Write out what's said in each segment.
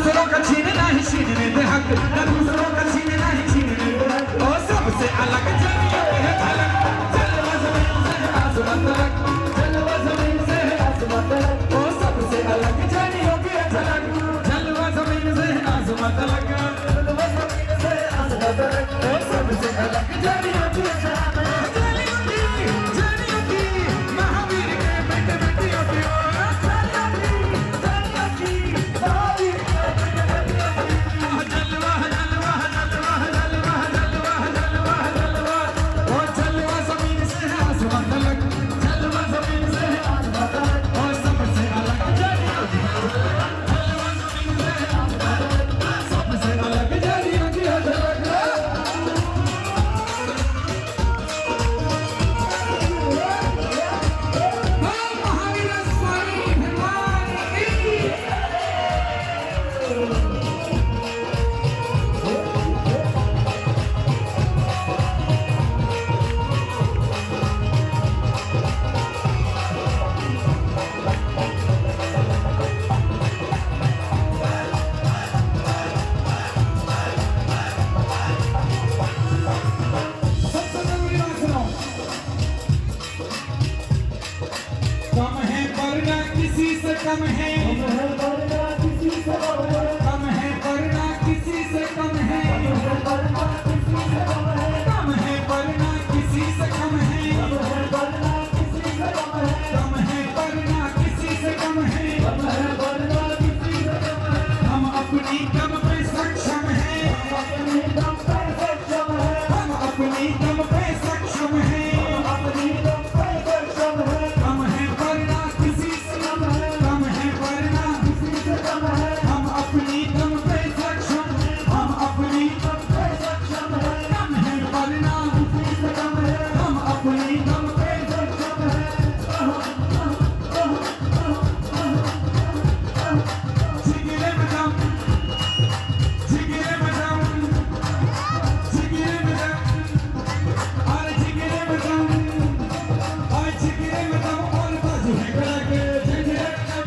दूसरों का छीनना ही छीनने दे हक, न दूसरों का छीनना ही छीनने दे हक। ओ सबसे अलग जानियों की है झलक, जलवा ज़मीन से है आसमां तक, जलवा ज़मीन से है आसमां तक। ओ सबसे अलग जानियों की है झलक, जलवा ज़मीन से है आसमां तक, जलवा ज़मीन से है आसमां तक। ओ सबसे अलग जानियों की है झलक, जानियों की महावीर के बेटे बेटियों की। कम है वरना किसी से कम है, वरना किसी से कम है, कम है वरना किसी से कम है, कम है वरना किसी से कम है। हम अपनी दम पे सक्षम हैं, हम अपनी दम पे सक्षम हैं। कम है वरना किसी से कम है, कम है वरना किसी से कम है। हम अपनी दम पे सक्षम हैं, हम अपनी दम पे सक्षम हैं। कम है वरना किसी से कम है, हम अपनी दम पे सक्षम हैं। जिगरे में दम, जिगरे में दम, जिगरे में दम, और जिगरे में दम, और जिगरे में दम, और बाजू है कड़क, जिगरे में दम,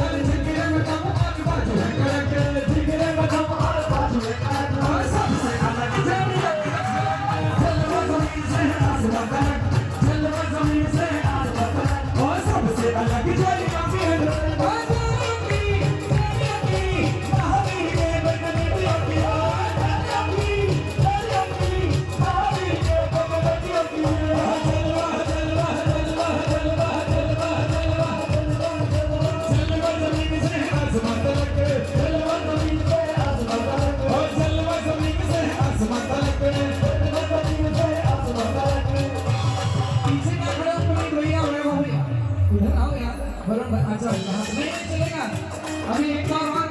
और जिगरे में दम, और बाजू है कड़क, जिगरे में दम, और बाजू है कड़क। और सबसे अलग जानियों की है झलक, जलवा ज़मीन से है आसमां तक, जलवा ज़मीन से है आसमां तक। और सबसे अलग जानियों की है झलक, जानियों की महावीर के बेटे बेटियों की। जानियों की महावीर के बेटे बेटियों की। जलवा जलवा जलवा जलवा जलवा जलवा जलवा ज़मीन से है आसमां तक, जलवा ज़मीन से है आसमां तक। और जलवा ज़मीन से है आसमां तक, जलवा ज़मीन से है आसमां तक। पीछे का खड़ा पुनीत भैया हो भैया, उधर आओ यार। बराबर अच्छा नहीं चलेगा, अभी एक बार और